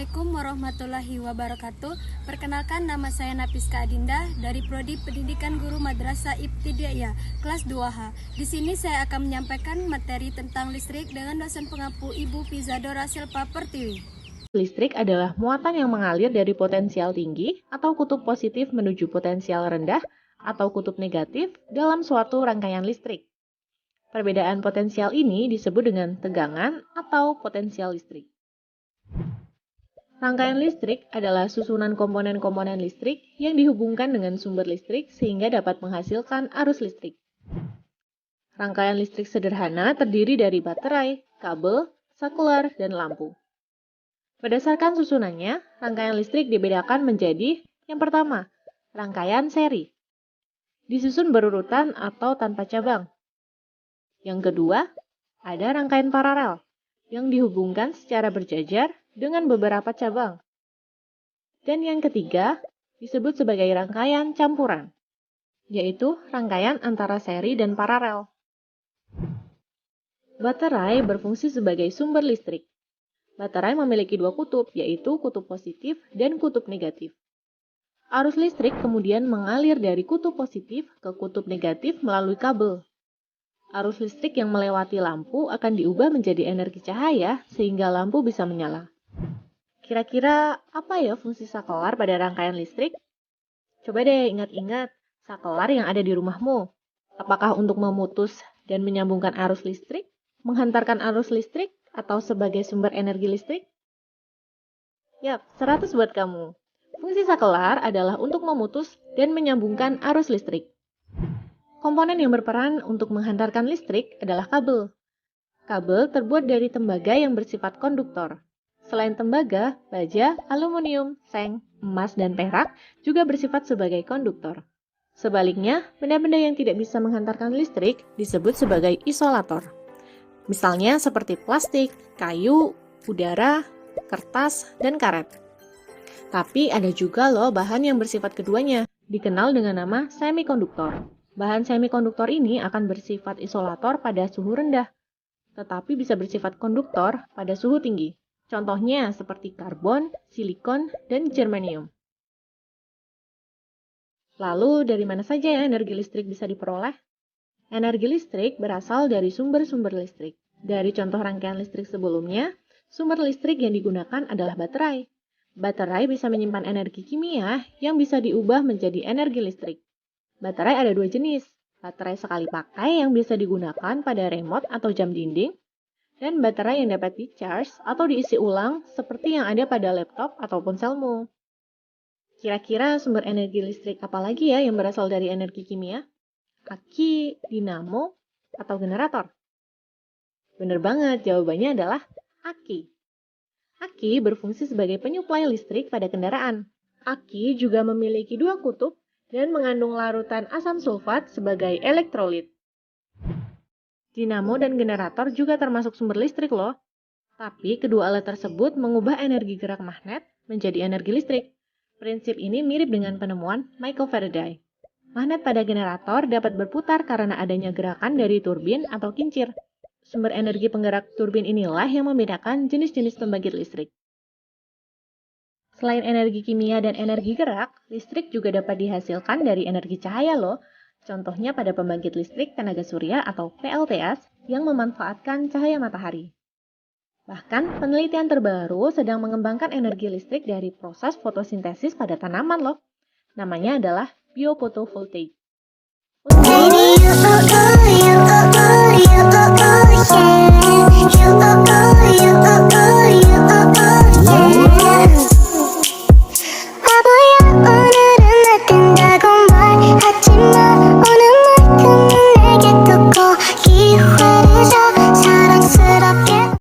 Assalamualaikum warahmatullahi wabarakatuh. Perkenalkan, nama saya Napiska Adinda dari Prodi Pendidikan Guru Madrasah Ibtidaiyah kelas 2H. Di sini saya akan menyampaikan materi tentang listrik dengan dosen pengampu Ibu Pizadora Silpa Pertiwi. Listrik adalah muatan yang mengalir dari potensial tinggi atau kutub positif menuju potensial rendah atau kutub negatif dalam suatu rangkaian listrik. Perbedaan potensial ini disebut dengan tegangan atau potensial listrik. Rangkaian listrik adalah susunan komponen-komponen listrik yang dihubungkan dengan sumber listrik sehingga dapat menghasilkan arus listrik. Rangkaian listrik sederhana terdiri dari baterai, kabel, sakular, dan lampu. Berdasarkan susunannya, rangkaian listrik dibedakan menjadi yang pertama, rangkaian seri. Disusun berurutan atau tanpa cabang. Yang kedua, ada rangkaian paralel yang dihubungkan secara berjajar dengan beberapa cabang. Dan yang ketiga, disebut sebagai rangkaian campuran, yaitu rangkaian antara seri dan paralel. Baterai berfungsi sebagai sumber listrik. Baterai memiliki dua kutub, yaitu kutub positif dan kutub negatif. Arus listrik kemudian mengalir dari kutub positif ke kutub negatif melalui kabel. Arus listrik yang melewati lampu akan diubah menjadi energi cahaya sehingga lampu bisa menyala. Kira-kira apa ya fungsi sakelar pada rangkaian listrik? Coba deh ingat-ingat sakelar yang ada di rumahmu. Apakah untuk memutus dan menyambungkan arus listrik, menghantarkan arus listrik, atau sebagai sumber energi listrik? Yap, 100 buat kamu. Fungsi sakelar adalah untuk memutus dan menyambungkan arus listrik. Komponen yang berperan untuk menghantarkan listrik adalah kabel. Kabel terbuat dari tembaga yang bersifat konduktor. Selain tembaga, baja, aluminium, seng, emas, dan perak juga bersifat sebagai konduktor. Sebaliknya, benda-benda yang tidak bisa menghantarkan listrik disebut sebagai isolator. Misalnya seperti plastik, kayu, udara, kertas, dan karet. Tapi ada juga loh bahan yang bersifat keduanya, dikenal dengan nama semikonduktor. Bahan semikonduktor ini akan bersifat isolator pada suhu rendah, tetapi bisa bersifat konduktor pada suhu tinggi. Contohnya seperti karbon, silikon, dan germanium. Lalu dari mana saja ya energi listrik bisa diperoleh? Energi listrik berasal dari sumber-sumber listrik. Dari contoh rangkaian listrik sebelumnya, sumber listrik yang digunakan adalah baterai. Baterai bisa menyimpan energi kimia yang bisa diubah menjadi energi listrik. Baterai ada dua jenis, baterai sekali pakai yang bisa digunakan pada remote atau jam dinding, dan baterai yang dapat di-charge atau diisi ulang seperti yang ada pada laptop ataupun selmu. Kira-kira sumber energi listrik apa lagi ya yang berasal dari energi kimia? Aki, dinamo, atau generator? Bener banget, jawabannya adalah aki. Aki berfungsi sebagai penyuplai listrik pada kendaraan. Aki juga memiliki dua kutub dan mengandung larutan asam sulfat sebagai elektrolit. Dinamo dan generator juga termasuk sumber listrik loh. Tapi kedua alat tersebut mengubah energi gerak magnet menjadi energi listrik. Prinsip ini mirip dengan penemuan Michael Faraday. Magnet pada generator dapat berputar karena adanya gerakan dari turbin atau kincir. Sumber energi penggerak turbin inilah yang membedakan jenis-jenis pembangkit listrik. Selain energi kimia dan energi gerak, listrik juga dapat dihasilkan dari energi cahaya loh. Contohnya pada pembangkit listrik tenaga surya atau PLTS yang memanfaatkan cahaya matahari. Bahkan, penelitian terbaru sedang mengembangkan energi listrik dari proses fotosintesis pada tanaman loh. Namanya adalah biofotovoltaik. You